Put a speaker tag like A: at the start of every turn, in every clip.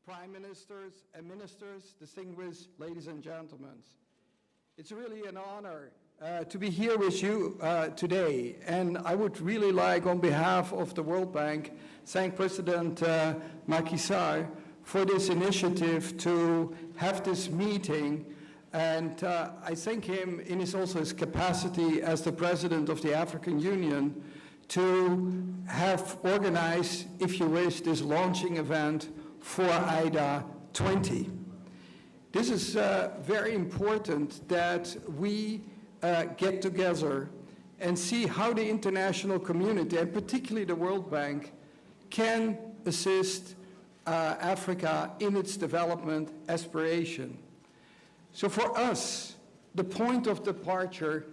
A: prime ministers and ministers, distinguished ladies and gentlemen. It's really an honor to be here with you today, and I would really like, on behalf of the World Bank, thank President Macky Sall for this initiative to have this meeting, and I thank him in his capacity as the President of the African Union to have organized, if you wish, this launching event for IDA 20. This is very important that we get together and see how the international community, and particularly the World Bank, can assist Africa in its development aspiration. So for us, the point of departure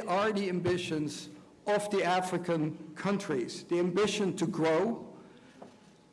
A: are the ambitions of the African countries, the ambition to grow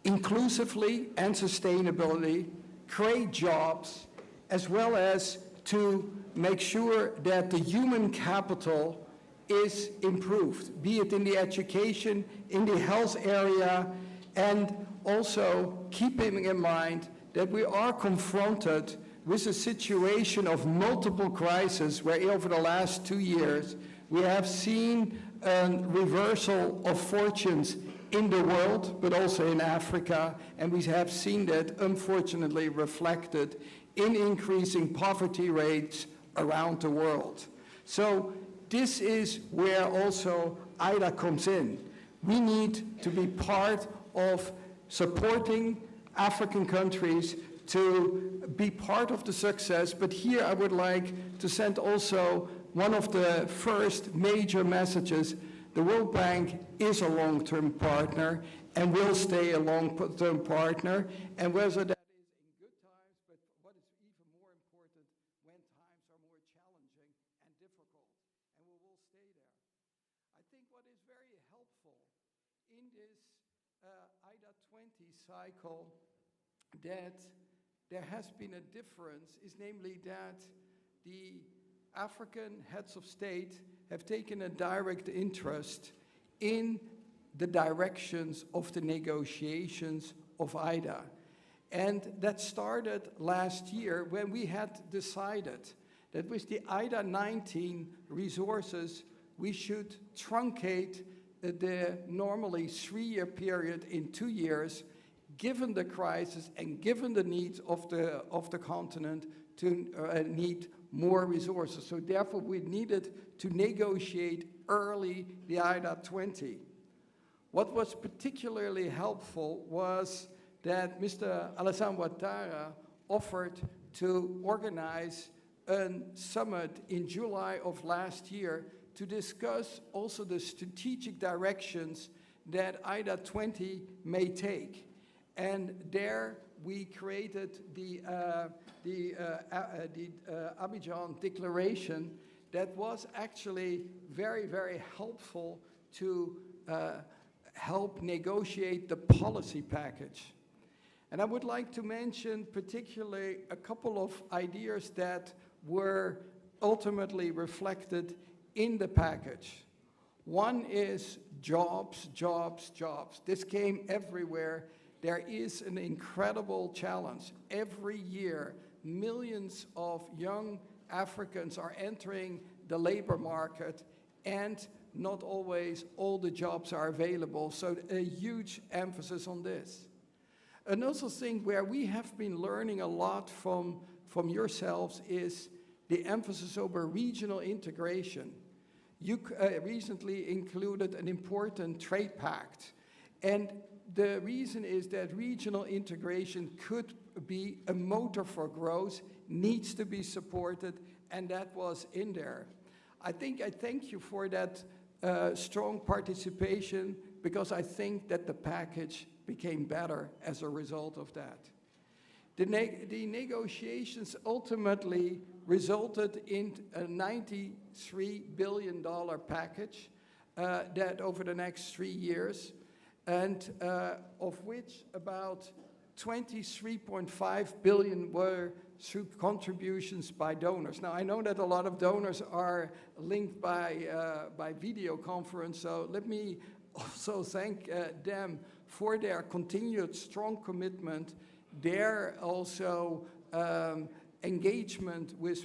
A: inclusively and sustainably, create jobs, as well as to make sure that the human capital is improved, be it in the education, in the health area, and also keeping in mind that we are confronted with a situation of multiple crises where over the last 2 years we have seen a reversal of fortunes in the world, but also in Africa, and we have seen that unfortunately reflected in increasing poverty rates around the world. So this is where also IDA comes in. We need to be part of supporting African countries to be part of the success, but here I would like to send also one of the first major messages. The World Bank is a long-term partner and will stay a long-term partner, and whether that is in good times, but what is even more important, when times are more challenging and difficult, and we will stay there. I think what is very helpful in this IDA 20 cycle, that there has been a difference, is namely that the African heads of state have taken a direct interest in the directions of the negotiations of IDA. And that started last year when we had decided that with the IDA 19 resources, we should truncate the normally 3-year period in 2 years, given the crisis and given the needs of the continent to need more resources. So therefore we needed to negotiate early the IDA 20. What was particularly helpful was that Mr. Alassane Ouattara offered to organize a summit in July of last year to discuss also the strategic directions that IDA 20 may take. And there we created the Abidjan Declaration that was actually very, very helpful to help negotiate the policy package. And I would like to mention particularly a couple of ideas that were ultimately reflected in the package. One is jobs, jobs, jobs. This came everywhere. There is an incredible challenge. Every year, millions of young Africans are entering the labor market, and not always all the jobs are available, so a huge emphasis on this. Another thing where we have been learning a lot from yourselves is the emphasis over regional integration. You recently included an important trade pact, and the reason is that regional integration could be a motor for growth, needs to be supported, and that was in there. I thank you for that strong participation, because I think that the package became better as a result of that. The negotiations ultimately resulted in a $93 billion package that over the next 3 years, and of which about 23.5 billion were through contributions by donors. Now, I know that a lot of donors are linked by video conference, so let me also thank them for their continued strong commitment their also engagement with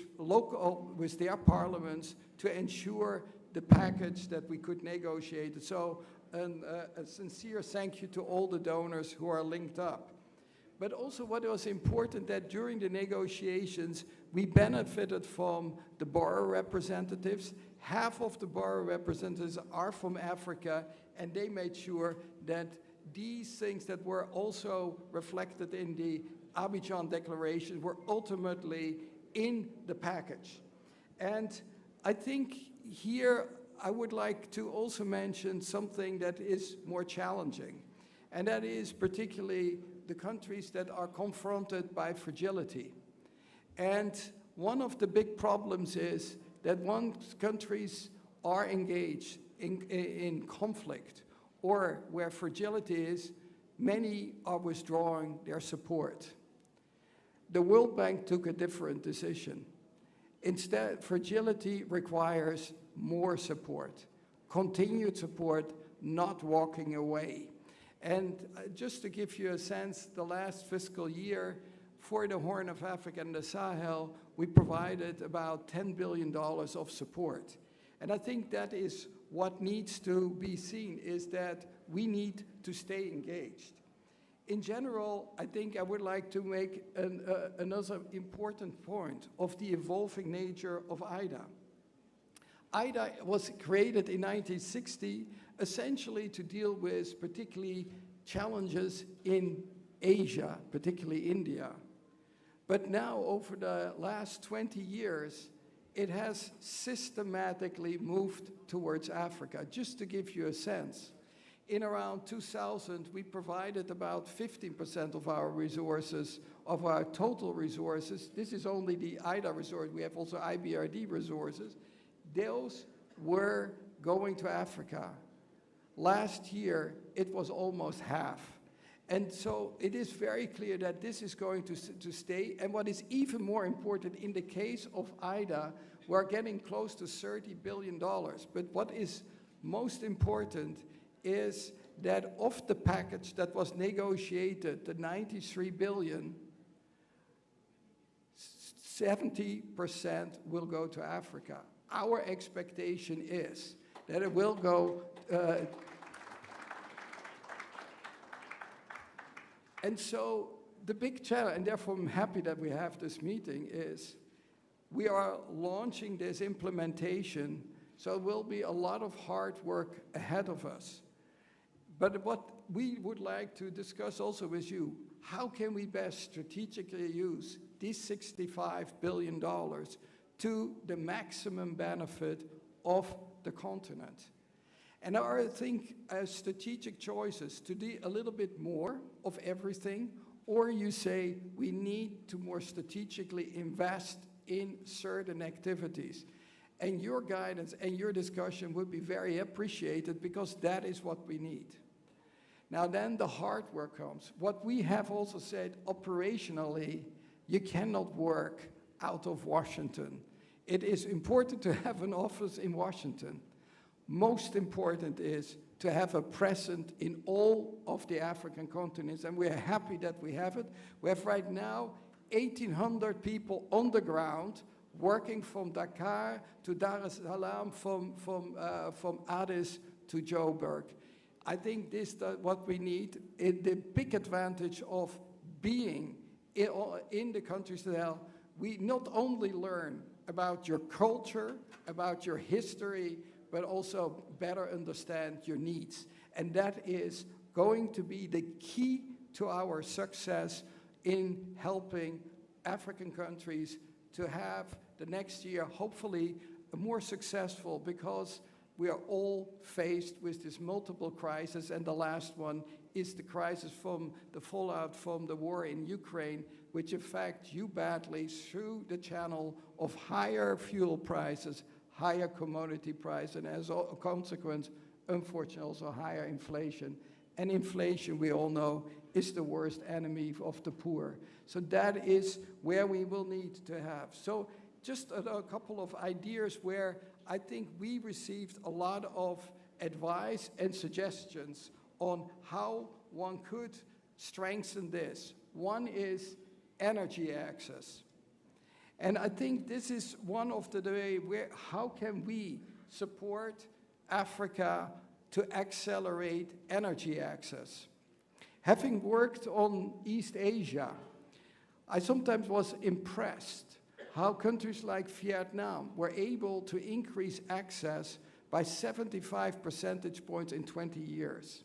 A: their parliaments to ensure the package that we could negotiate. So a sincere thank you to all the donors who are linked up. But also what was important that during the negotiations, we benefited from the borrower representatives. Half of the borrower representatives are from Africa, and they made sure that these things that were also reflected in the Abidjan Declaration were ultimately in the package. And I think here I would like to also mention something that is more challenging, and that is particularly the countries that are confronted by fragility. And one of the big problems is that once countries are engaged in conflict or where fragility is, many are withdrawing their support. The World Bank took a different decision. Instead, fragility requires more support, continued support, not walking away. And just to give you a sense, the last fiscal year for the Horn of Africa and the Sahel, we provided about $10 billion of support. And I think that is what needs to be seen, is that we need to stay engaged. In general, I think I would like to make another important point of the evolving nature of IDA. IDA was created in 1960 essentially to deal with particularly challenges in Asia, particularly India. But now, over the last 20 years, it has systematically moved towards Africa. Just to give you a sense, in around 2000, we provided about 15% of our resources, of our total resources. This is only the IDA resource. We have also IBRD resources. Those were going to Africa. Last year, it was almost half. And so it is very clear that this is going to stay. And what is even more important, in the case of IDA, we're getting close to $30 billion. But what is most important is that of the package that was negotiated, the $93 billion, 70% will go to Africa. Our expectation is that it will go, and so the big challenge, and therefore I'm happy that we have this meeting, is we are launching this implementation, so it will be a lot of hard work ahead of us. But what we would like to discuss also with you, how can we best strategically use these $65 billion to the maximum benefit of the continent? And I think strategic choices to do a little bit more of everything, or you say we need to more strategically invest in certain activities. And your guidance and your discussion would be very appreciated, because that is what we need. Now then the hard work comes. What we have also said, operationally, you cannot work out of Washington. It is important to have an office in Washington. Most important is to have a presence in all of the African continents, and we are happy that we have it. We have right now 1,800 people on the ground working from Dakar to Dar es Salaam, from Addis to Joburg. I think this is what we need. The big advantage of being in the countries that we not only learn about your culture, about your history, but also better understand your needs. And that is going to be the key to our success in helping African countries to have the next year, hopefully, more successful, because we are all faced with this multiple crisis, and the last one is the crisis from the fallout from the war in Ukraine, which affects you badly through the channel of higher fuel prices, higher commodity price, and as a consequence, unfortunately, also higher inflation. And inflation, we all know, is the worst enemy of the poor. So that is where we will need to have. So just a couple of ideas where I think we received a lot of advice and suggestions on how one could strengthen this. One is energy access. And I think this is one of the way where, how can we support Africa to accelerate energy access? Having worked on East Asia, I sometimes was impressed how countries like Vietnam were able to increase access by 75 percentage points in 20 years.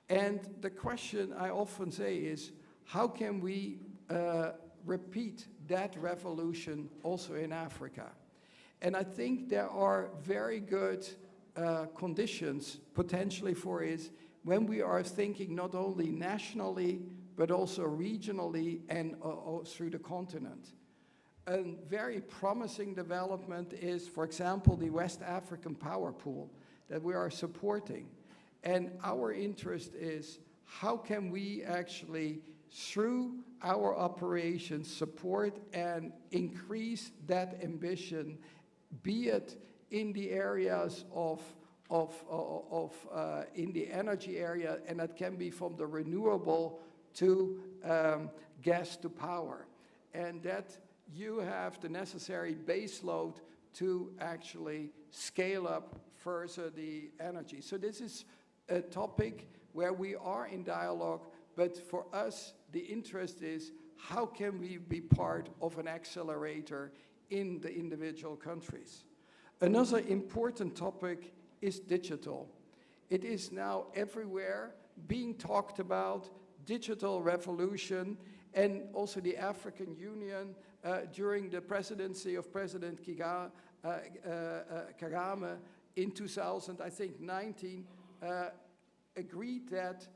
A: And the question I often say is, how can we repeat that revolution also in Africa? And I think there are very good conditions potentially for it when we are thinking not only nationally, but also regionally and through the continent. A very promising development is, for example, the West African Power Pool that we are supporting. And our interest is, how can we actually, through our operations, support and increase that ambition, be it in the areas in the energy area, and that can be from the renewable to gas to power. And that you have the necessary base load to actually scale up further the energy. So this is a topic where we are in dialogue, but for us, the interest is, how can we be part of an accelerator in the individual countries? Another important topic is digital. It is now everywhere being talked about, digital revolution, and also the African Union during the presidency of President Kagame in 2019 agreed that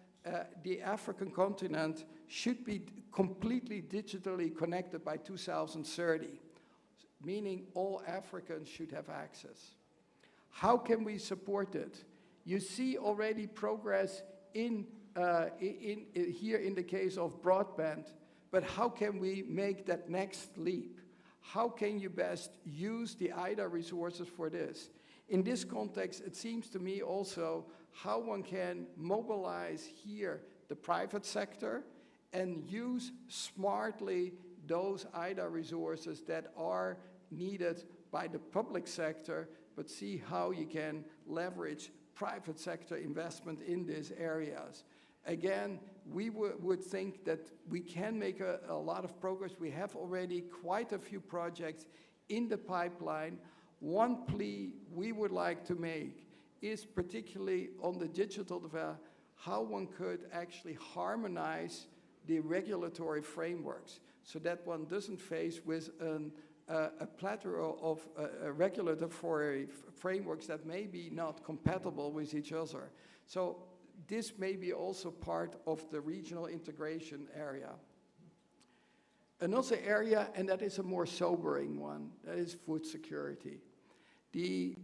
A: the African continent should be completely digitally connected by 2030, meaning all Africans should have access. How can we support it? You see already progress here in the case of broadband, but how can we make that next leap? How can you best use the IDA resources for this? In this context, it seems to me also how one can mobilize here the private sector and use smartly those IDA resources that are needed by the public sector, but see how you can leverage private sector investment in these areas. Again, we would think that we can make a lot of progress. We have already quite a few projects in the pipeline. One plea we would like to make is particularly on the digital development, how one could actually harmonize the regulatory frameworks so that one doesn't face with a plethora of regulatory frameworks that may be not compatible with each other. So this may be also part of the regional integration area. Another area, and that is a more sobering one, that is food security. The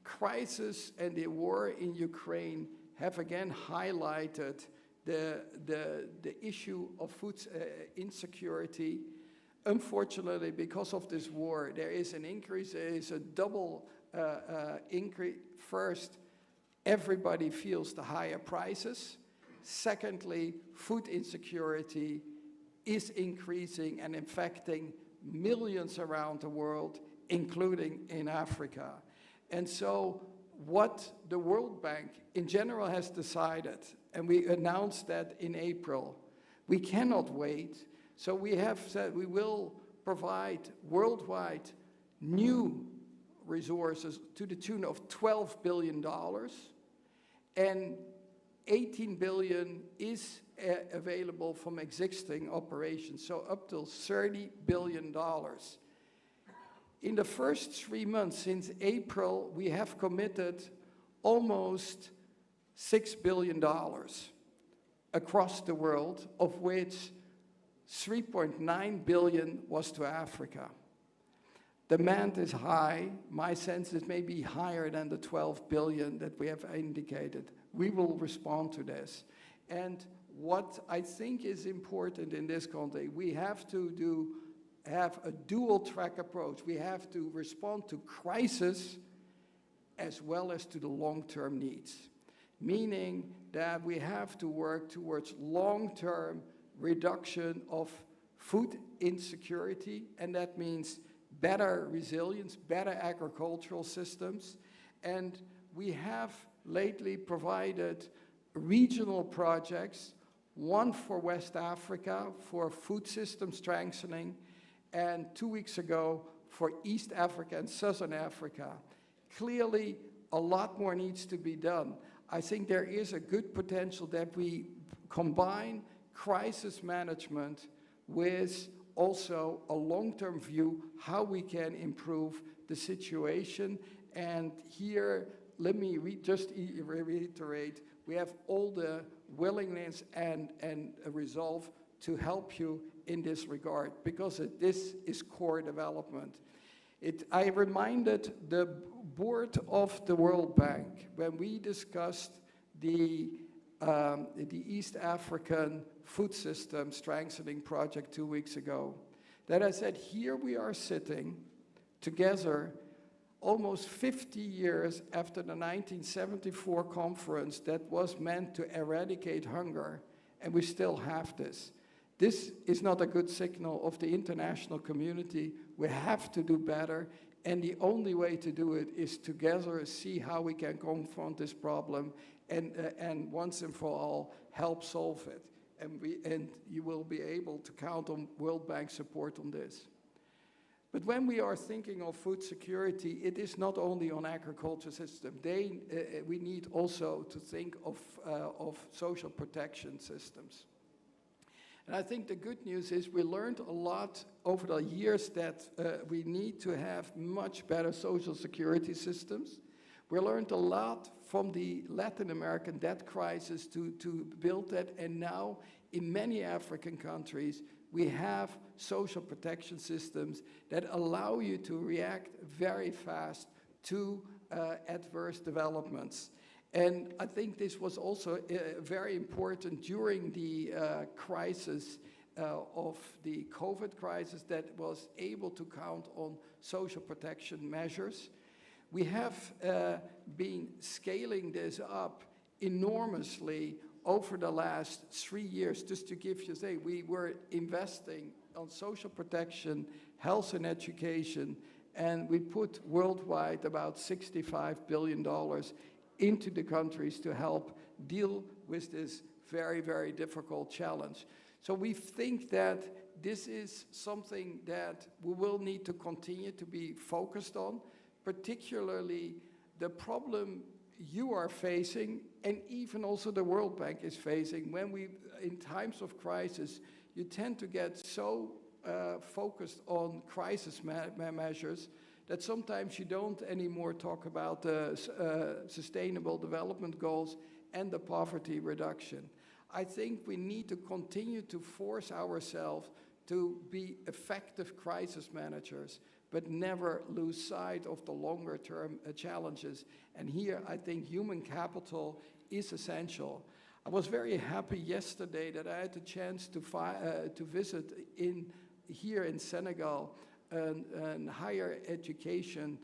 A: crisis and the war in Ukraine have again highlighted the issue of food insecurity. Unfortunately, because of this war, there is an increase, there is a double increase. First, everybody feels the higher prices. Secondly, food insecurity is increasing and infecting millions around the world, including in Africa. And so what the World Bank in general has decided, and we announced that in April, we cannot wait. So we have said we will provide worldwide new resources to the tune of $12 billion, and 18 billion is available from existing operations, so up to $30 billion. In the first 3 months since April, we have committed almost $6 billion across the world, of which 3.9 billion was to Africa. Demand is high. My sense is maybe higher than the 12 billion that we have indicated. We will respond to this. And what I think is important in this context, we have to have a dual track approach. We have to respond to crisis as well as to the long-term needs, meaning that we have to work towards long-term reduction of food insecurity, and that means better resilience, better agricultural systems. And we have lately provided regional projects, one for West Africa for food system strengthening, and 2 weeks ago for East Africa and Southern Africa. Clearly, a lot more needs to be done. I think there is a good potential that we combine crisis management with also a long-term view, how we can improve the situation. And here, let me just reiterate, we have all the willingness and a resolve to help you in this regard, because this is core development. I reminded the board of the World Bank when we discussed the East African food system strengthening project 2 weeks ago, that I said, here we are sitting together almost 50 years after the 1974 conference that was meant to eradicate hunger, and we still have this. This is not a good signal of the international community. We have to do better, and the only way to do it is together see how we can confront this problem and once and for all help solve it. And you will be able to count on World Bank support on this. But when we are thinking of food security, it is not only on agriculture system. We need also to think of social protection systems. And I think the good news is we learned a lot over the years that we need to have much better social security systems. We learned a lot from the Latin American debt crisis to build that, and now in many African countries, we have social protection systems that allow you to react very fast to adverse developments. And I think this was also very important during the crisis of the COVID crisis, that was able to count on social protection measures. We have been scaling this up enormously over the last 3 years. Just to give you, we were investing on social protection, health and education, and we put worldwide about $65 billion into the countries to help deal with this very, very difficult challenge. So we think that this is something that we will need to continue to be focused on, particularly the problem you are facing, and even also the World Bank is facing. In times of crisis, you tend to get so focused on crisis measures that sometimes you don't anymore talk about the sustainable development goals and the poverty reduction. I think we need to continue to force ourselves to be effective crisis managers, but never lose sight of the longer term challenges. And here I think human capital is essential. I was very happy yesterday that I had the chance to visit here in Senegal a higher education,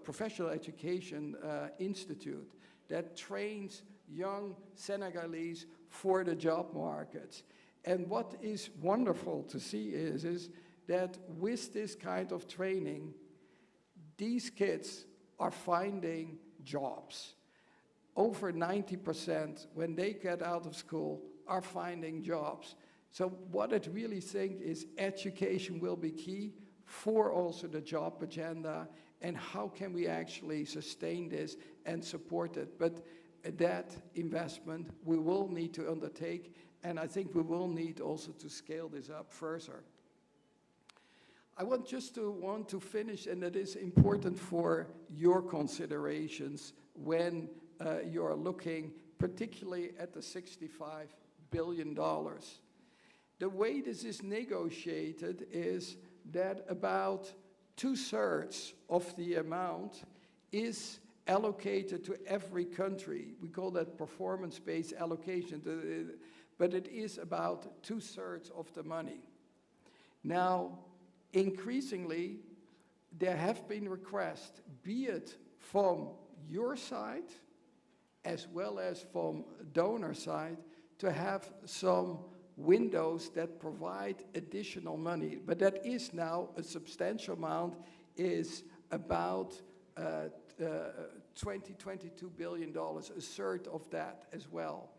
A: professional education institute that trains young Senegalese for the job markets. And what is wonderful to see is that with this kind of training, these kids are finding jobs. Over 90% when they get out of school are finding jobs. So what I really think is education will be key for also the job agenda, and how can we actually sustain this and support it. But that investment we will need to undertake, and I think we will need also to scale this up further. I want to finish, and that is important for your considerations when you are looking particularly at the $65 billion. The way this is negotiated is that about 2/3 of the amount is allocated to every country. We call that performance-based allocation, but it is about 2/3 of the money. Now, increasingly, there have been requests, be it from your side as well as from donor side, to have some windows that provide additional money, but that is now a substantial amount, is about $22 billion, a third of that as well.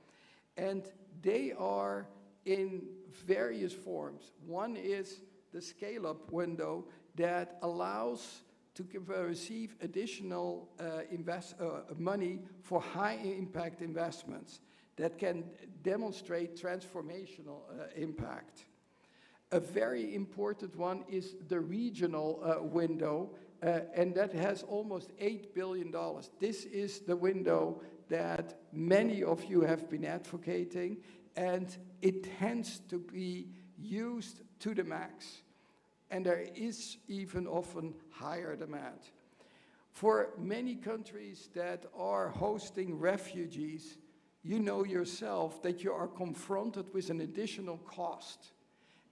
A: And they are in various forms. One is the scale-up window that allows to receive additional money for high-impact investments that can demonstrate transformational impact. A very important one is the regional window, and that has almost $8 billion. This is the window that many of you have been advocating, and it tends to be used to the max. And there is even often higher demand. For many countries that are hosting refugees, you know yourself that you are confronted with an additional cost,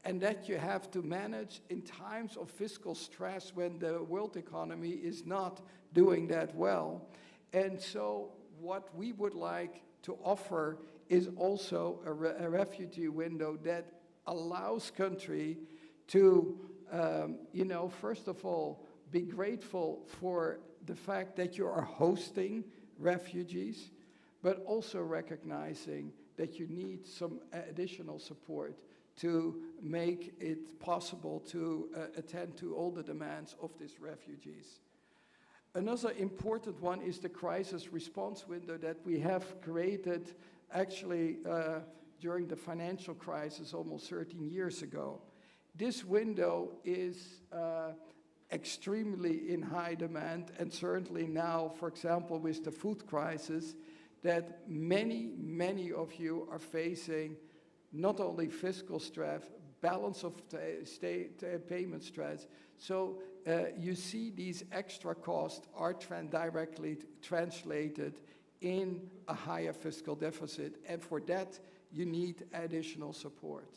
A: and that you have to manage in times of fiscal stress when the world economy is not doing that well. And so what we would like to offer is also a refugee window that allows country to, first of all, be grateful for the fact that you are hosting refugees, but also recognizing that you need some additional support to make it possible to attend to all the demands of these refugees. Another important one is the crisis response window that we have created actually during the financial crisis almost 13 years ago. This window is extremely in high demand, and certainly now, for example, with the food crisis, that many of you are facing not only fiscal stress, balance of payment stress. So you see these extra costs are directly translated in a higher fiscal deficit, and for that you need additional support.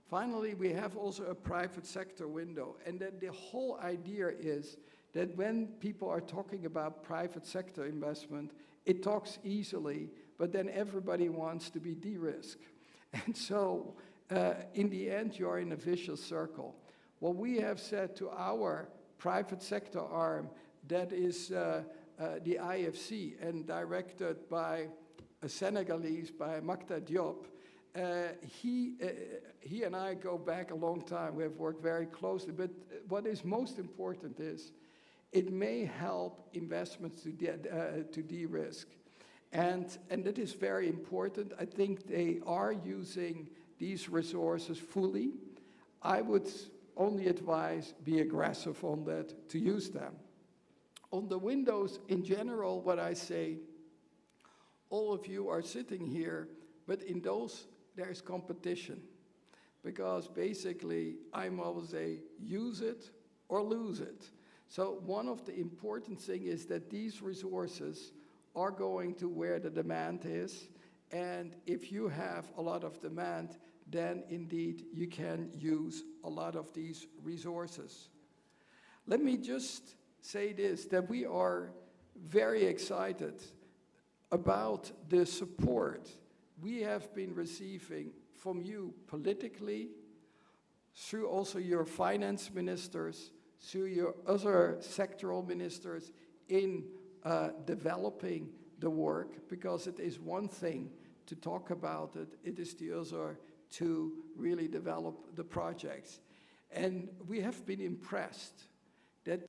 A: Finally, we have also a private sector window, and then the whole idea is that when people are talking about private sector investment, it talks easily, but then everybody wants to be de-risked. And so, in the end, you are in a vicious circle. What we have said to our private sector arm, that is the IFC, and directed by a Senegalese, by Makta Diop, he and I go back a long time. We have worked very closely, but what is most important is it may help investments to de-risk. And that is very important. I think they are using these resources fully. I would only advise be aggressive on that, to use them. On the windows in general, what I say, all of you are sitting here, but in those there's competition. Because basically, I'm always say, use it or lose it. So one of the important things is that these resources are going to where the demand is, and if you have a lot of demand, then indeed you can use a lot of these resources. Let me just say this, that we are very excited about the support we have been receiving from you politically, through also your finance ministers, through your other sectoral ministers in developing the work, because it is one thing to talk about it, it is the other to really develop the projects. And we have been impressed that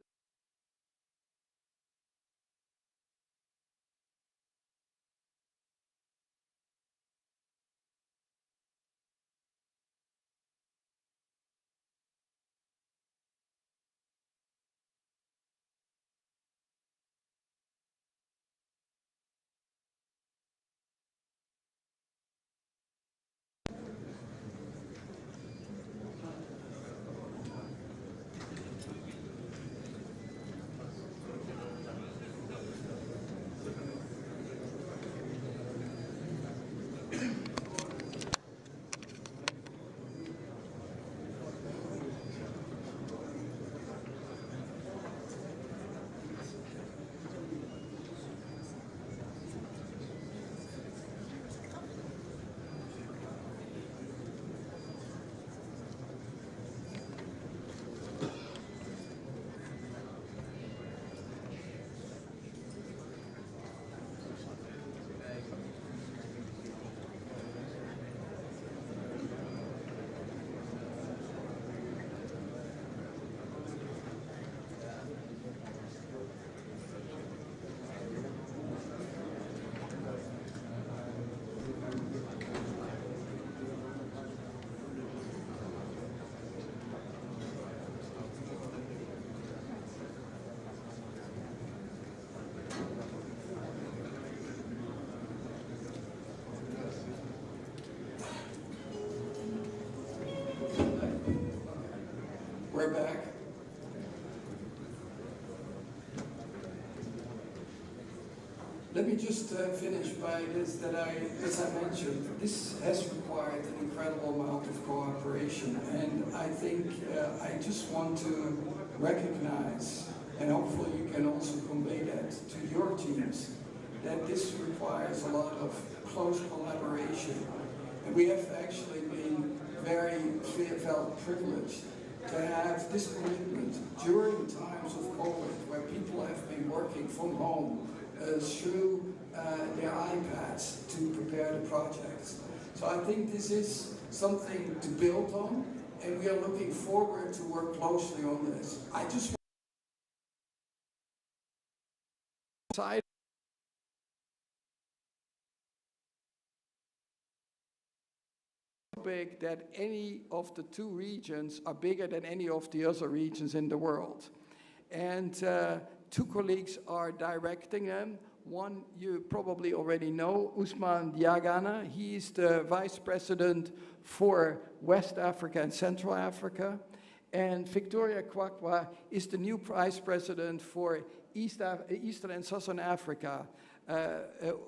A: We're back. Let me just finish by this, that as I mentioned, this has required an incredible amount of cooperation, and I think I just want to recognize, and hopefully you can also convey that to your teams, that this requires a lot of close collaboration. And we have actually been felt privileged to have this commitment during times of COVID, where people have been working from home through their iPads to prepare the projects. So I think this is something to build on, and we are looking forward to work closely on this. I just want big that any of the two regions are bigger than any of the other regions in the world. And two colleagues are directing them. One you probably already know, Ousmane Diagana. He is the Vice President for West Africa and Central Africa. And Victoria Kwakwa is the new Vice President for Eastern and Southern Africa.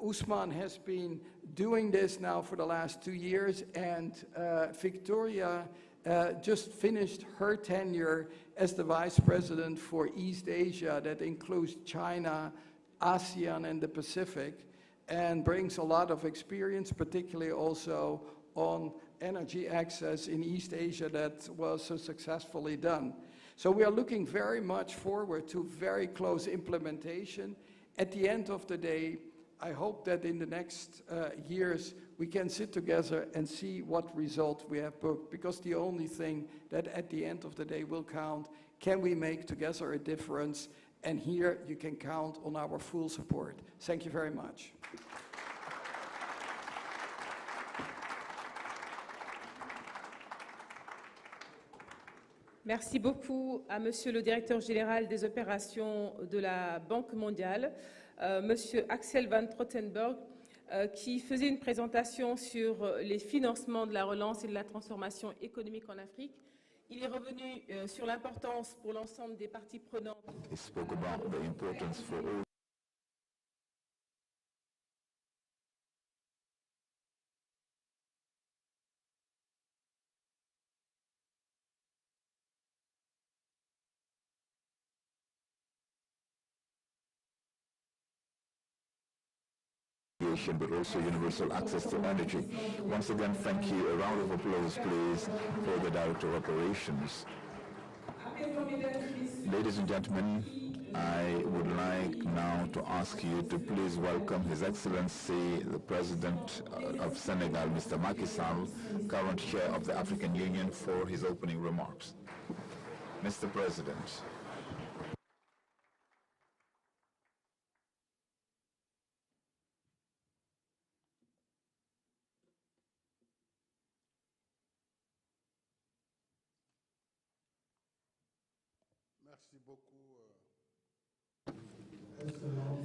A: Ousmane has been doing this now for the last 2 years, and Victoria just finished her tenure as the Vice President for East Asia, that includes China, ASEAN, and the Pacific, and brings a lot of experience, particularly also on energy access in East Asia that was so successfully done. So we are looking very much forward to very close implementation. At the end of the day, I hope that in the next years we can sit together and see what result we have booked, because the only thing that at the end of the day will count, can we make together a difference? And here you can count on our full support. Thank you very much.
B: Merci beaucoup à Monsieur le Directeur Général des Opérations de la Banque mondiale, Monsieur Axel Van Trottenberg, qui faisait une présentation sur les financements de la relance et de la transformation économique en Afrique. Il est revenu sur l'importance pour l'ensemble des parties prenantes.
C: He spoke about the importance for all but also universal access to energy. Once again, thank you. A round of applause, please, for the Director of Operations. Ladies and gentlemen, I would like now to ask you to please welcome His Excellency, the President of Senegal, Mr. Macky Sall, current Chair of the African Union, for his opening remarks. Mr. President.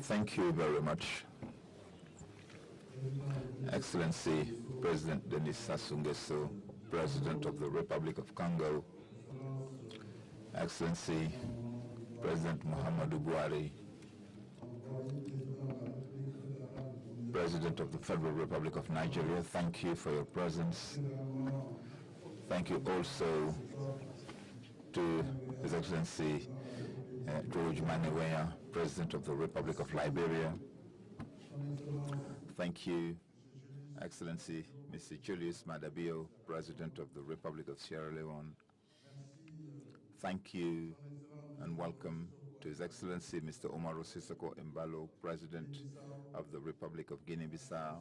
C: Thank you very much. Excellency President Denis Sassou Nguesso, President of the Republic of Congo, Excellency President Muhammadu Buhari, President of the Federal Republic of Nigeria, thank you for your presence. Thank you also to His Excellency George Maniweya, President of the Republic of Liberia. Thank you, Excellency Mr. Julius Madabio, President of the Republic of Sierra Leone. Thank you and welcome to His Excellency Mr. Omaro Sissoko Embalo, President of the Republic of Guinea-Bissau.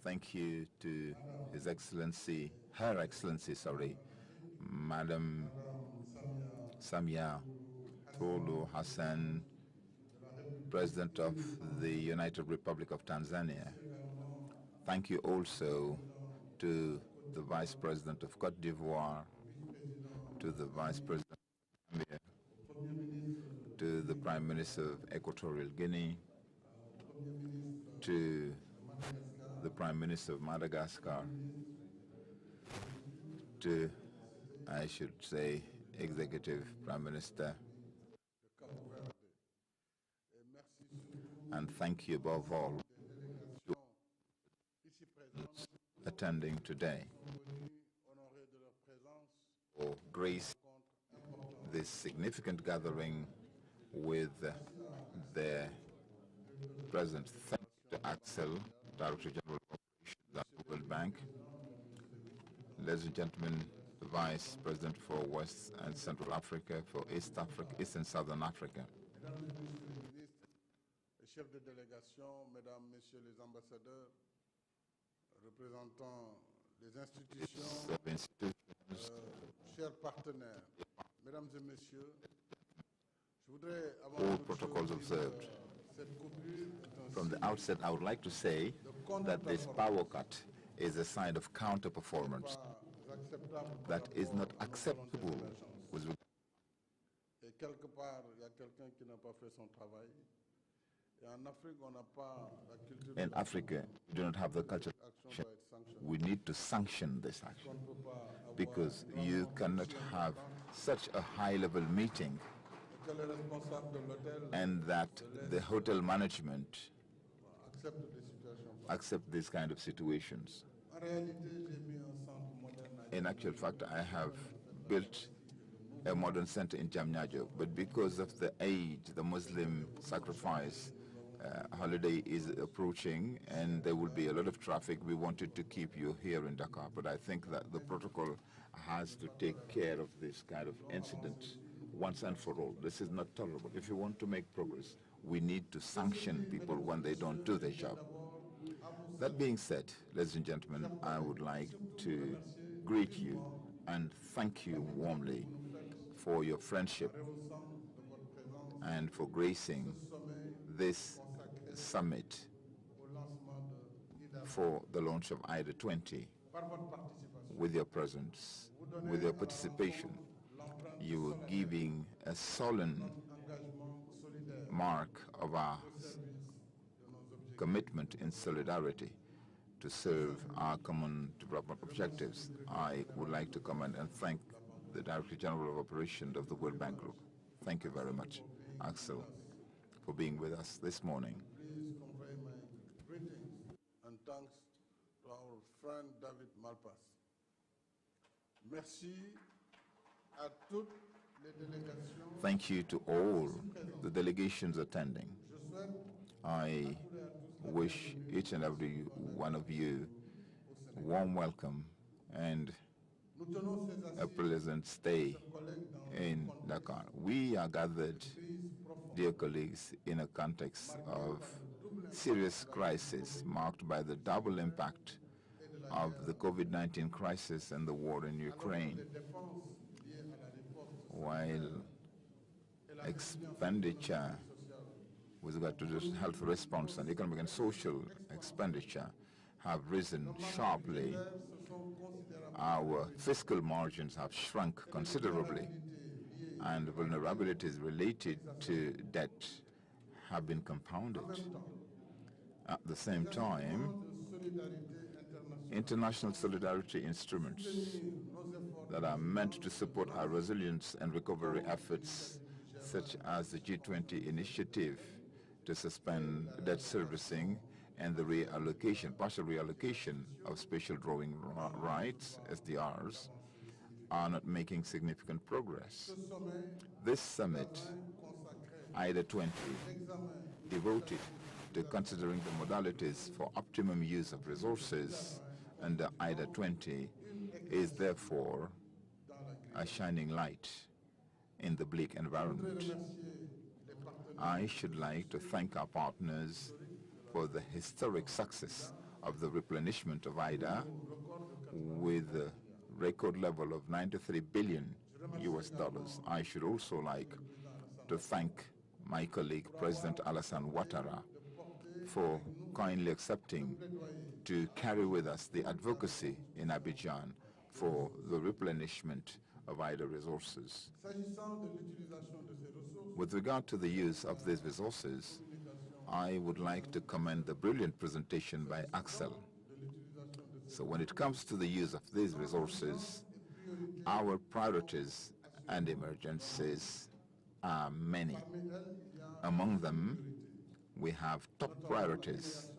C: Thank you to His Excellency, Her Excellency, sorry, Madam Samia Tolu Hassan, President of the United Republic of Tanzania. Thank you also to the Vice President of Cote d'Ivoire, to the Vice President of Zambia, to the Prime Minister of Equatorial Guinea, to the Prime Minister of Madagascar, to, I should say, Executive Prime Minister, and thank you above all attending today for grace this significant gathering with their President. Thank you to Axel, Director General of Operations at the World Bank. Ladies and gentlemen, the Vice President for West and Central Africa, for East and Southern Africa.
D: Chefs de délégation, mesdames, messieurs les ambassadeurs, représentants des institutions, chers partenaires, mesdames et messieurs, je voudrais
C: all protocols observed. From the outset, I would like to say that this power cut is a sign of counter-performance that is not acceptable.
D: Et quelque part, il y a quelqu'un qui n'a pas fait son travail.
C: In Africa, we do not have the culture of action. We need to sanction this action because you cannot have such a high-level meeting and that the hotel management accept these kind of situations. In actual fact, I have built a modern center in Jamnajo, but because of the Eid, the Muslim sacrifice holiday is approaching and there will be a lot of traffic, we wanted to keep you here in Dakar, but I think that the protocol has to take care of this kind of incident once and for all. This is not tolerable. If you want to make progress, we need to sanction people when they don't do their job. That being said, ladies and gentlemen, I would like to greet you and thank you warmly for your friendship and for gracing this summit for the launch of IDA 20. With your presence, with your participation, you are giving a solemn mark of our commitment in solidarity to serve our common development objectives. I would like to commend and thank the Director General of Operations of the World Bank Group. Thank you very much, Axel, for being with us this morning.
D: Please convey my greetings and thanks to our friend David Malpass. Merci à toutes les délégations.
C: Thank you to all the delegations attending. I wish each and every one of you a warm welcome and a pleasant stay in Dakar. We are gathered, dear colleagues, in a context of serious crisis marked by the double impact of the COVID-19 crisis and the war in Ukraine. While expenditure with regard to the health response and economic and social expenditure have risen sharply, our fiscal margins have shrunk considerably, and vulnerabilities related to debt have been compounded. At the same time, international solidarity instruments that are meant to support our resilience and recovery efforts, such as the G20 initiative to suspend debt servicing and the reallocation, partial reallocation of special drawing rights, SDRs, are not making significant progress. This summit, IDA 20, devoted to considering the modalities for optimum use of resources under IDA 20, is therefore a shining light in the bleak environment. I should like to thank our partners for the historic success of the replenishment of IDA with a record level of $93 billion. I should also like to thank my colleague, President Alassane Ouattara, for kindly accepting to carry with us the advocacy in Abidjan for the replenishment of IDA resources. With regard to the use of these resources, I would like to commend the brilliant presentation by Axel. So when it comes to the use of these resources, our priorities and emergencies are many. Among them, we have top priorities,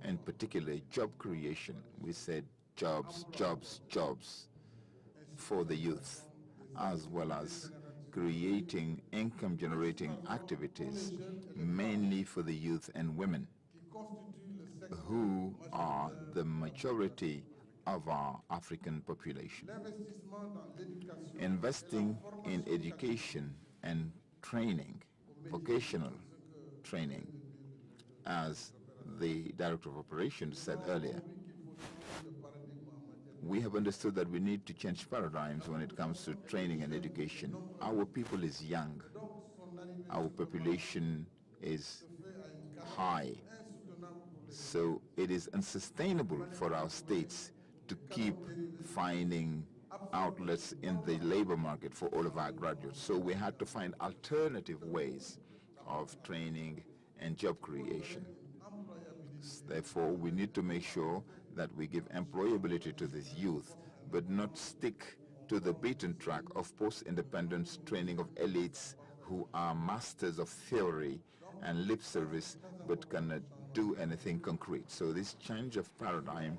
C: in particular job creation. We said jobs, jobs, jobs for the youth, as well as creating income-generating activities, mainly for the youth and women, who are the majority of our African population. Investing in education and training, vocational training, as the Director of Operations said earlier. We have understood that we need to change paradigms when it comes to training and education. Our people is young. Our population is high. So it is unsustainable for our states to keep finding outlets in the labor market for all of our graduates. So we had to find alternative ways of training and job creation. Therefore, we need to make sure that we give employability to this youth, but not stick to the beaten track of post-independence training of elites who are masters of theory and lip service, but cannot do anything concrete. So this change of paradigm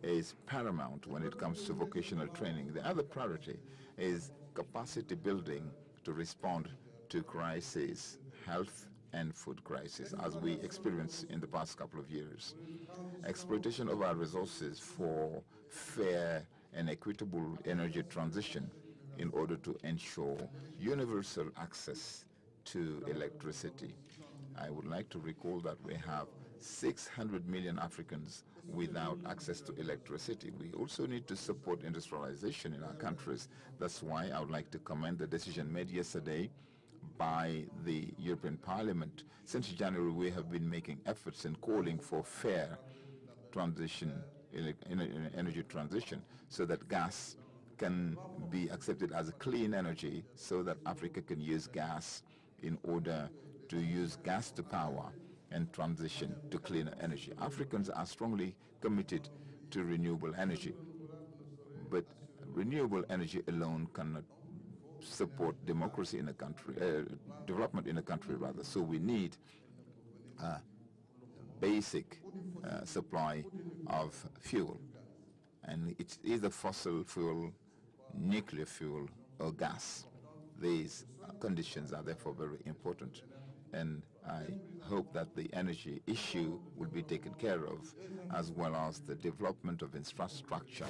C: is paramount when it comes to vocational training. The other priority is capacity building to respond to crises, health and food crisis, as we experienced in the past couple of years. Exploitation of our resources for fair and equitable energy transition in order to ensure universal access to electricity. I would like to recall that we have 600 million Africans without access to electricity. We also need to support industrialization in our countries. That's why I would like to commend the decision made yesterday by the European Parliament. Since January, we have been making efforts and calling for fair transition, energy transition, so that gas can be accepted as a clean energy, so that Africa can use gas in order to use gas to power and transition to cleaner energy. Africans are strongly committed to renewable energy, but renewable energy alone cannot support democracy in a country, development in a country rather. So we need a basic supply of fuel, and it's either fossil fuel, nuclear fuel, or gas. These conditions are therefore very important, and I hope that the energy issue will be taken care of, as well as the development of infrastructure,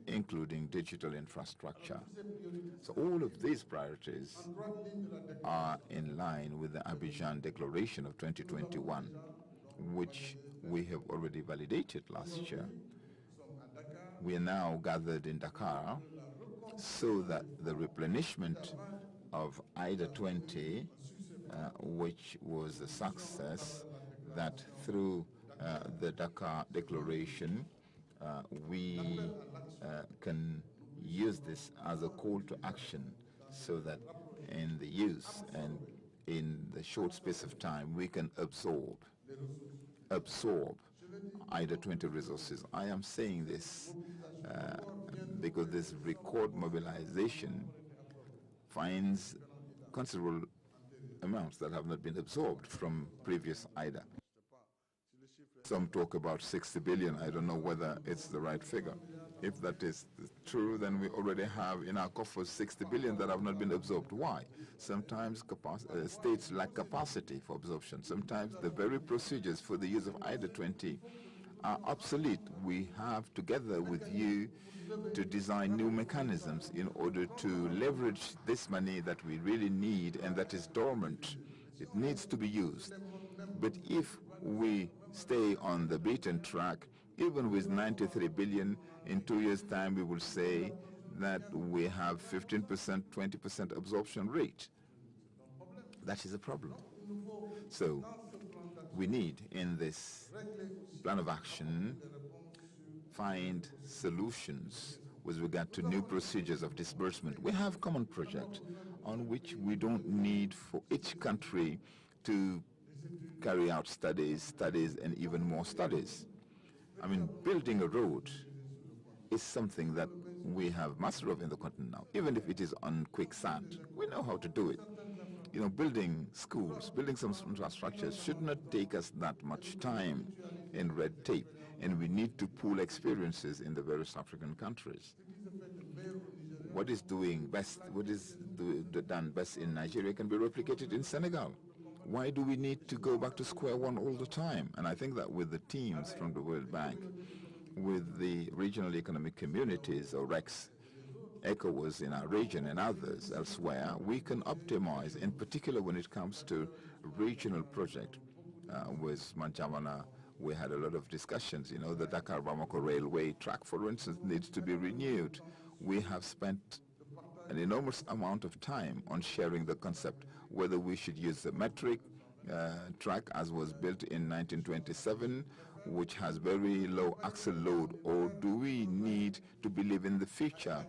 C: including digital infrastructure. So all of these priorities are in line with the Abidjan Declaration of 2021, which we have already validated last year. We are now gathered in Dakar so that the replenishment of IDA 20, which was a success, that through the Dakar Declaration, we can use this as a call to action, so that in the use and in the short space of time, we can absorb IDA 20 resources. I am saying this because this record mobilization finds considerable amounts that have not been absorbed from previous IDA. Some talk about 60 billion. I don't know whether it's the right figure. If that is true, then we already have in our coffers 60 billion that have not been absorbed. Why? Sometimes states lack capacity for absorption. Sometimes the very procedures for the use of IDA 20 are obsolete. We have, together with you, to design new mechanisms in order to leverage this money that we really need and that is dormant. It needs to be used. But if we stay on the beaten track, even with 93 billion, in 2 years' time we will say that we have 15%, 20% absorption rate. That is a problem. So we need, in this plan of action, find solutions with regard to new procedures of disbursement. We have common projects on which we don't need for each country to carry out studies, and even more studies. I mean, building a road is something that we have mastered of in the continent now, even if it is on quicksand. We know how to do it. You know, building schools, building some infrastructures should not take us that much time in red tape, and we need to pool experiences in the various African countries. What is doing best, what is done best in Nigeria can be replicated in Senegal. Why do we need to go back to square one all the time? And I think that with the teams from the World Bank, with the regional economic communities, or REX, ECOWAS in our region and others elsewhere, we can optimize, in particular when it comes to regional project. With Manjamana, we had a lot of discussions. You know, the Dakar-Bamako railway track, for instance, needs to be renewed. We have spent an enormous amount of time on sharing the concept, whether we should use the metric track as was built in 1927, which has very low axle load, or do we need to believe in the future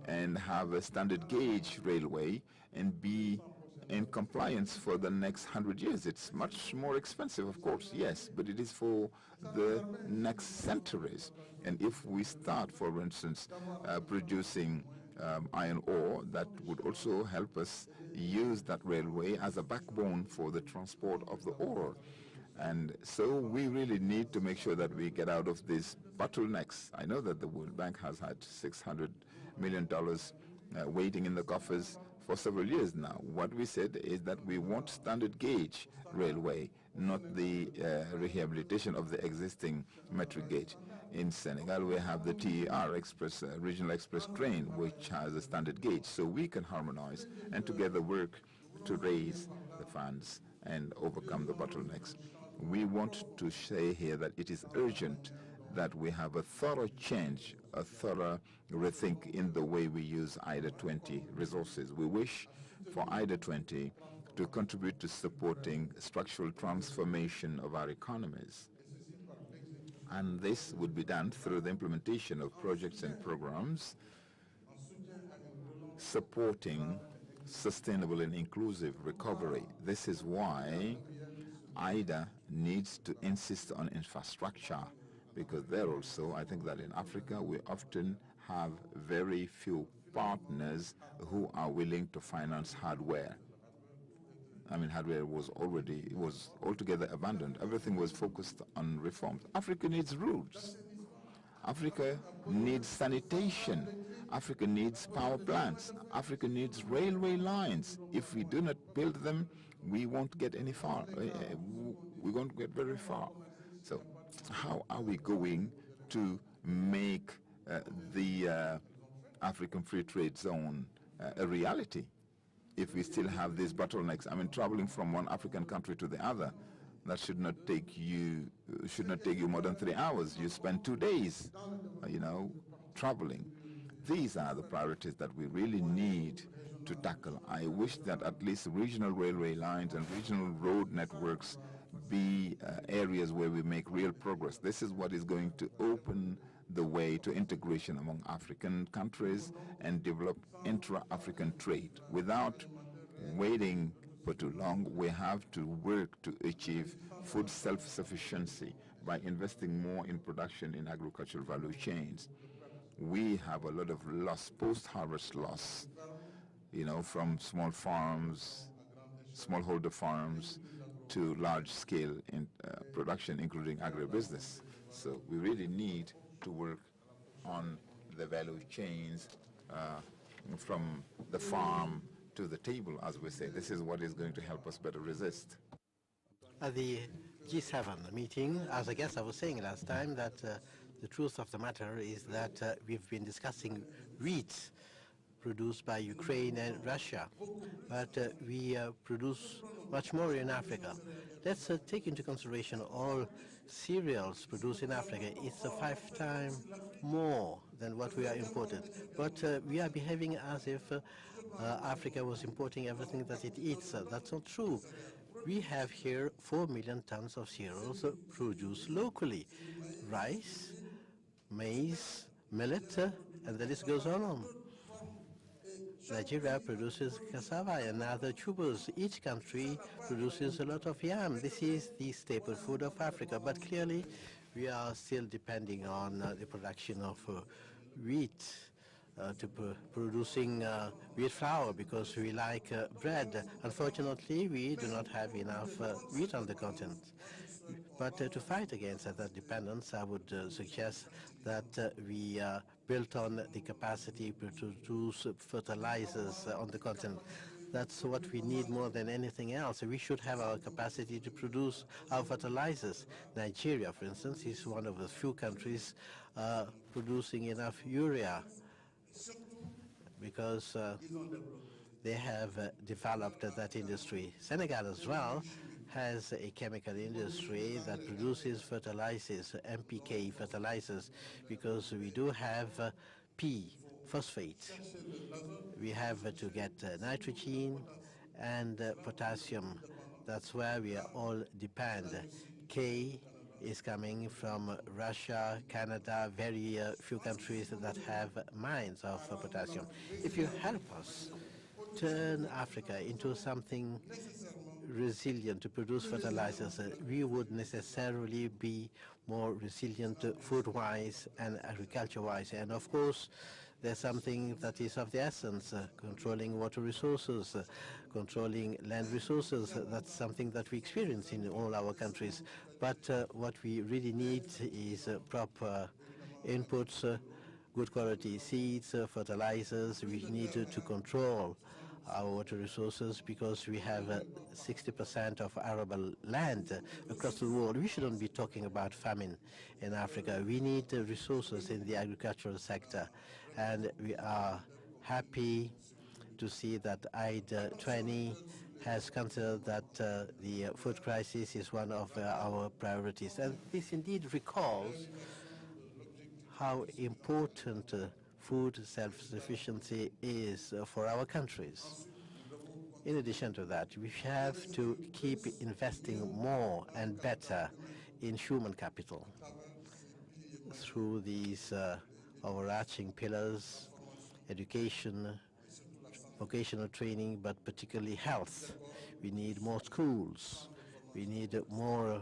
C: and have a standard gauge railway and be in compliance for the next 100 years? It's much more expensive, of course, yes, but it is for the next centuries. And if we start, for instance, producing iron ore, that would also help us use that railway as a backbone for the transport of the ore. And so we really need to make sure that we get out of these bottlenecks. I know that the World Bank has had $600 million waiting in the coffers for several years now. What we said is that we want standard gauge railway, not the rehabilitation of the existing metric gauge. In Senegal, we have the TER Express, Regional Express train, which has a standard gauge. So we can harmonize and together work to raise the funds and overcome the bottlenecks. We want to say here that it is urgent that we have a thorough change, a thorough rethink in the way we use IDA 20 resources. We wish for IDA 20 to contribute to supporting structural transformation of our economies. And this would be done through the implementation of projects and programs supporting sustainable and inclusive recovery. This is why IDA needs to insist on infrastructure, because there also, I think that in Africa, we often have very few partners who are willing to finance hardware. I mean, hardware was altogether abandoned. Everything was focused on reforms. Africa needs roads. Africa needs sanitation. Africa needs power plants. Africa needs railway lines. If we do not build them, we won't get any far. We won't get very far. So how are we going to make the African Free Trade Zone a reality if we still have these bottlenecks? I mean, traveling from one African country to the other, that should not take you more than 3 hours. You spend 2 days, traveling. These are the priorities that we really need to tackle. I wish that at least regional railway lines and regional road networks be areas where we make real progress. This is what is going to open the way to integration among African countries and develop intra-African trade. Without waiting for too long, we have to work to achieve food self-sufficiency by investing more in production in agricultural value chains. We have a lot of loss, post-harvest loss, from small farms, smallholder farms, to large-scale production, including agribusiness. So we really need to work on the value chains from the farm to the table, as we say. This is what is going to help us better resist.
E: At the G7 meeting, as I guess I was saying last time, that the truth of the matter is that we've been discussing wheat produced by Ukraine and Russia, but we produce much more in Africa. Let's take into consideration all cereals produced in Africa. It's 5 times more than what we are imported. But we are behaving as if Africa was importing everything that it eats. That's not true. We have here 4 million tons of cereals produced locally. Rice, maize, millet, and the list goes on. Nigeria produces cassava and other tubers. Each country produces a lot of yam. This is the staple food of Africa, but clearly we are still depending on the production of wheat. to producing wheat flour because we like bread. Unfortunately, we do not have enough wheat on the continent. But to fight against that dependence, I would suggest that we build on the capacity to produce fertilizers on the continent. That's what we need more than anything else. We should have our capacity to produce our fertilizers. Nigeria, for instance, is one of the few countries producing enough urea because they have developed that industry. Senegal as well has a chemical industry that produces fertilizers, MPK fertilizers, because we do have P, phosphate. We have to get nitrogen and potassium. That's where we all depend. K is coming from Russia, Canada, very few countries that have mines of potassium. If you help us turn Africa into something resilient to produce fertilizers, we would necessarily be more resilient food-wise and agriculture-wise. And of course, there's something that is of the essence, controlling water resources, controlling land resources. That's something that we experience in all our countries. But what we really need is proper inputs, good quality seeds, fertilizers. We need to control our water resources because we have 60% of arable land across the world. We shouldn't be talking about famine in Africa. We need resources in the agricultural sector, and we are happy to see that AID 20 has considered that the food crisis is one of our priorities. And this indeed recalls how important food self-sufficiency is for our countries. In addition to that, we have to keep investing more and better in human capital through these overarching pillars: education, vocational training, but particularly health. We need more schools. We need more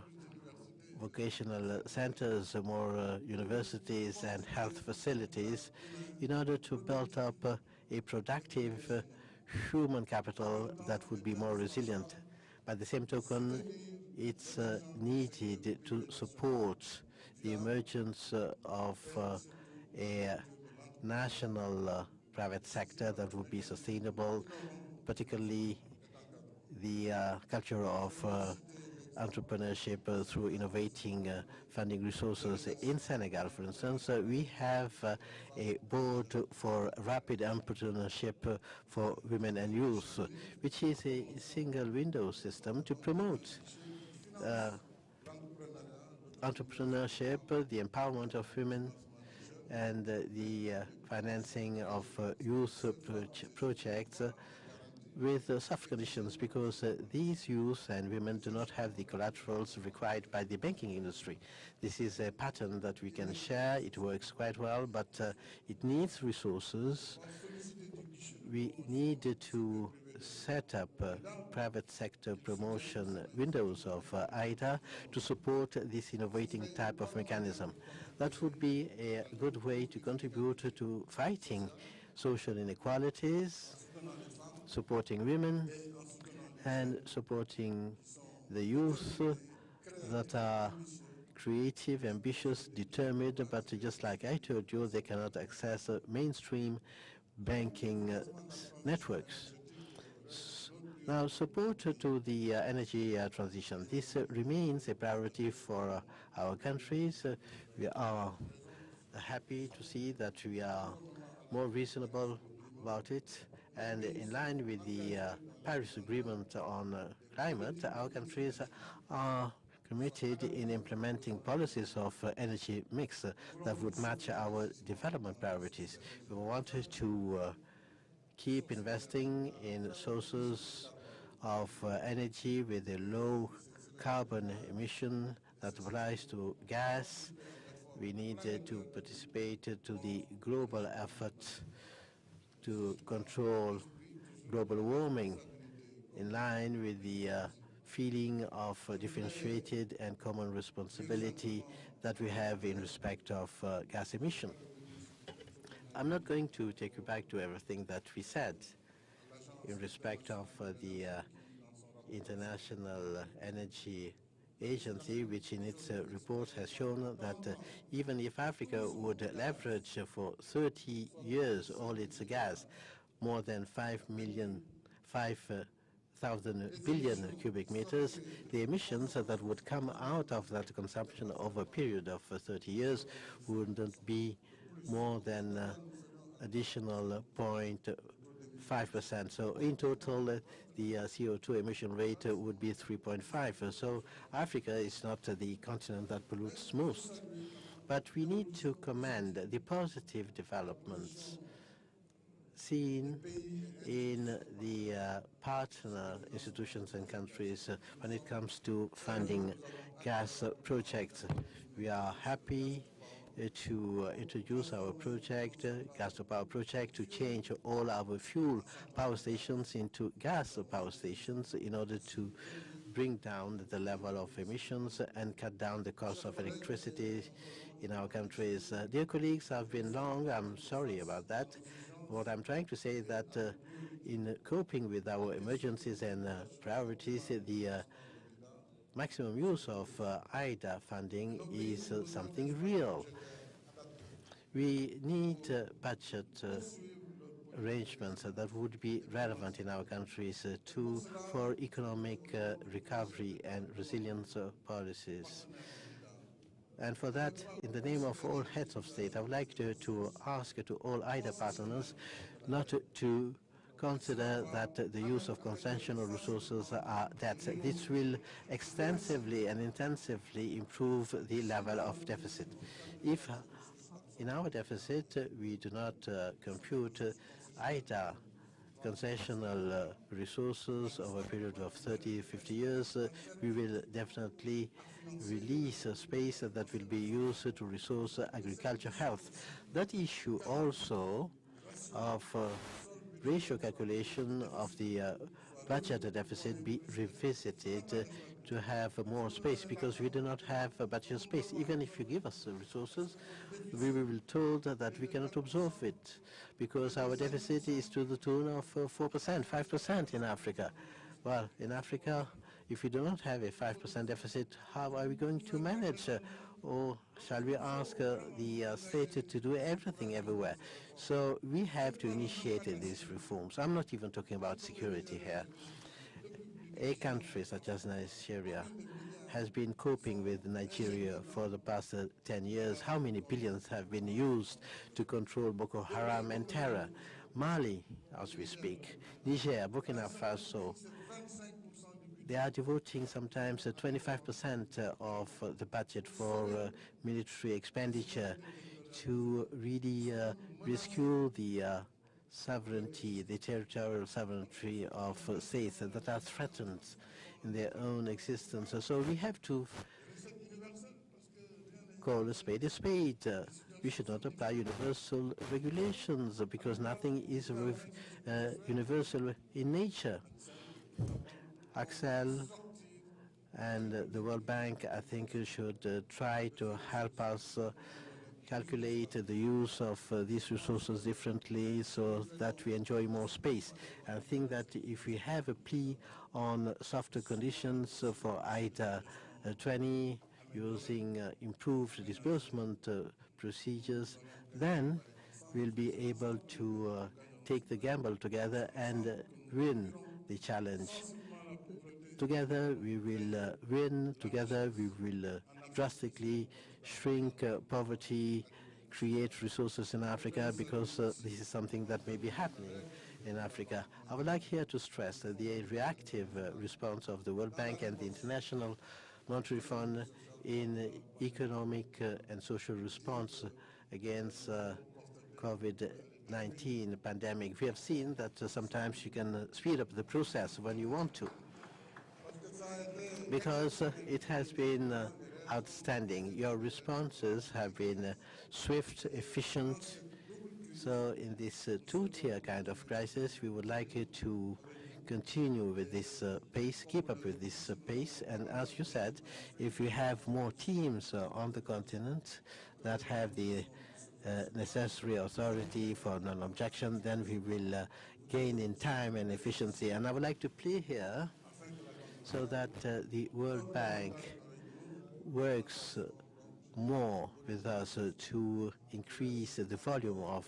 E: vocational centers, more universities and health facilities in order to build up a productive human capital that would be more resilient. By the same token, it's needed to support the emergence of a national private sector that would be sustainable, particularly the culture of entrepreneurship through innovating funding resources. In Senegal, for instance, we have a board for rapid entrepreneurship for women and youth, which is a single window system to promote entrepreneurship, the empowerment of women, and the financing of youth projects with soft conditions, because these youth and women do not have the collaterals required by the banking industry. This is a pattern that we can share. It works quite well, but it needs resources. We need to set up private sector promotion windows of IDA to support this innovating type of mechanism. That would be a good way to contribute to fighting social inequalities, supporting women, and supporting the youth that are creative, ambitious, determined, but just like I told you, they cannot access mainstream banking networks. Now, support to the energy transition. This remains a priority for our countries. We are happy to see that we are more reasonable about it. And in line with the Paris Agreement on climate, our countries are committed in implementing policies of energy mix that would match our development priorities. We wanted to keep investing in sources of energy with a low carbon emission that applies to gas. We need to participate to the global effort to control global warming in line with the feeling of differentiated and common responsibility that we have in respect of gas emission. I'm not going to take you back to everything that we said in respect of the International Energy Agency, which in its report has shown that even if Africa would leverage for 30 years all its gas, more than 5,000 billion cubic meters, the emissions that would come out of that consumption over a period of 30 years wouldn't be more than additional 0.5%. So in total, the CO2 emission rate would be 3.5. So Africa is not the continent that pollutes most. But we need to commend the positive developments seen in the partner institutions and countries when it comes to funding gas projects. We are happy to introduce our project, gas to power project, to change all our fuel power stations into gas power stations in order to bring down the level of emissions and cut down the cost of electricity in our countries. Dear colleagues, I've been long. I'm sorry about that. What I'm trying to say is that in coping with our emergencies and priorities, the maximum use of IDA funding is something real. We need budget arrangements that would be relevant in our countries for economic recovery and resilience policies. And for that, in the name of all heads of state, I would like to ask to all IDA partners not to consider that the use of conventional resources are debts. This will extensively and intensively improve the level of deficit. If in our deficit we do not compute IDA concessional resources over a period of 30, 50 years, we will definitely release a space that will be used to resource agriculture health. That issue also of ratio calculation of the budget deficit be revisited to have more space, because we do not have budget space. Even if you give us resources, we will be told that we cannot absorb it, because our deficit is to the tune of 4%, 5% in Africa. Well, in Africa, if we do not have a 5% deficit, how are we going to manage? Or shall we ask the state to do everything everywhere? So we have to initiate these reforms. I'm not even talking about security here. A country such as Nigeria has been coping with Nigeria for the past 10 years. How many billions have been used to control Boko Haram and terror? Mali, as we speak, Niger, Burkina Faso, they are devoting sometimes 25% of the budget for military expenditure to really rescue the sovereignty, the territorial sovereignty of states that are threatened in their own existence. So we have to call a spade a spade. We should not apply universal regulations, because nothing is universal in nature. Axel and the World Bank, I think, should try to help us calculate the use of these resources differently so that we enjoy more space. I think that if we have a plea on softer conditions for IDA 20 using improved disbursement procedures, then we'll be able to take the gamble together and win the challenge. Together we will win, together we will drastically shrink poverty, create resources in Africa, because this is something that may be happening in Africa. I would like here to stress that the reactive response of the World Bank and the International Monetary Fund in economic and social response against COVID-19 pandemic. We have seen that sometimes you can speed up the process when you want to, because it has been outstanding. Your responses have been swift, efficient. So in this two-tier kind of crisis, we would like you to continue with this pace, keep up with this pace. And as you said, if we have more teams on the continent that have the necessary authority for non-objection, then we will gain in time and efficiency. And I would like to play here so that the World Bank works more with us to increase the volume of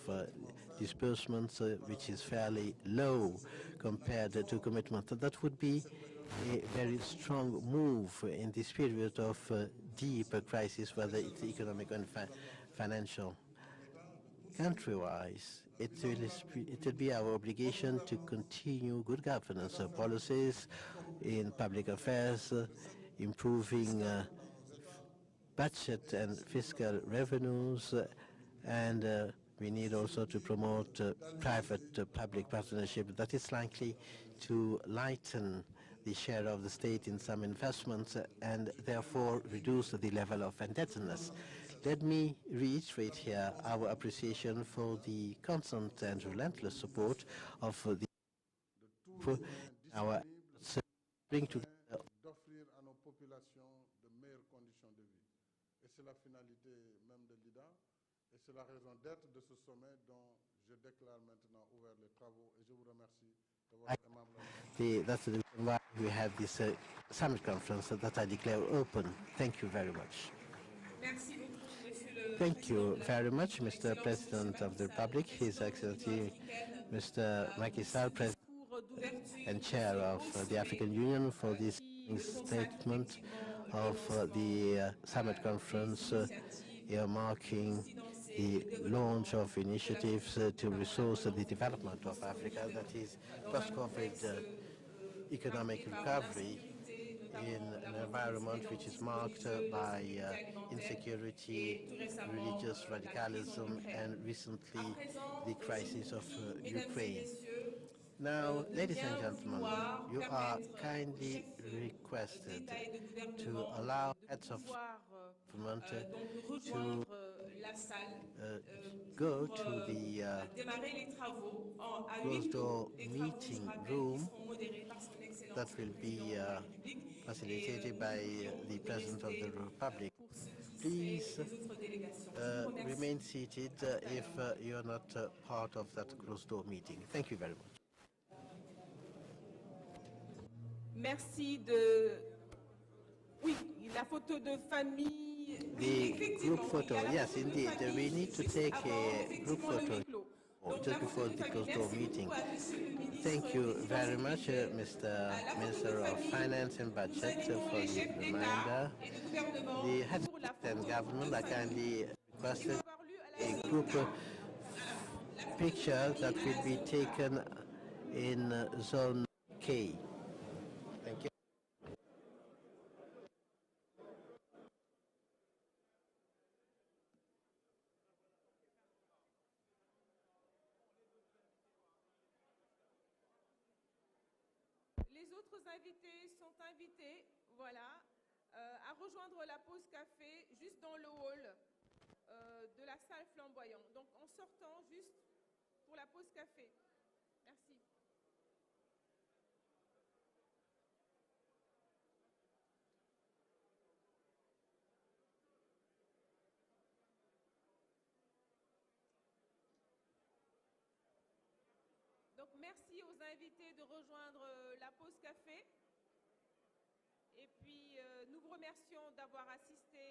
E: disbursements, which is fairly low compared to commitment. So that would be a very strong move in this period of deep crisis, whether it's economic and financial. Country-wise, it will be our obligation to continue good governance policies in public affairs, improving budget and fiscal revenues, and we need also to promote private-public partnership that is likely to lighten the share of the state in some investments and therefore reduce the level of indebtedness. Let me reiterate here our appreciation for the constant and relentless support of our bring to
D: d'offrir à nos populations de meilleures conditions de vie. Et c'est la finalité même de l'IDA, et c'est la raison d'être de ce sommet dont je déclare maintenant ouvert les travaux, et je vous remercie de votre aimable attention.
E: That's the reason why we have this summit conference that I declare open. Thank you very much. Thank you very much, Mr. President of the Republic, His Excellency Mr. Macky Sall, President and Chair of the African Union, for this statement of the summit conference earmarking the launch of initiatives to resource the development of Africa, that is post-COVID economic recovery in an environment which is marked by insecurity, religious radicalism, and recently the crisis of Ukraine. Now, ladies and gentlemen, you are kindly requested to allow heads of government to go to the closed-door meeting room that will be facilitated by the President of the Republic. Please remain seated if you're not part of that closed-door meeting. Thank you very much.
B: Merci de... Oui, la photo de famille.
E: The group photo, yes, indeed. We need to take a group photo just before the closed-door meeting. Thank you very much, Mr. Minister of Finance and Budget, for the reminder. The heads of state and government are kindly requested a group picture that will be taken in Zone K. Thank you.
B: Les autres invités sont invités, voilà, à rejoindre la pause café juste dans le hall de la salle flamboyant. Donc en sortant juste pour la pause café. Merci. Donc merci aux invités de rejoindre la pause café. Et puis nous vous remercions d'avoir assisté.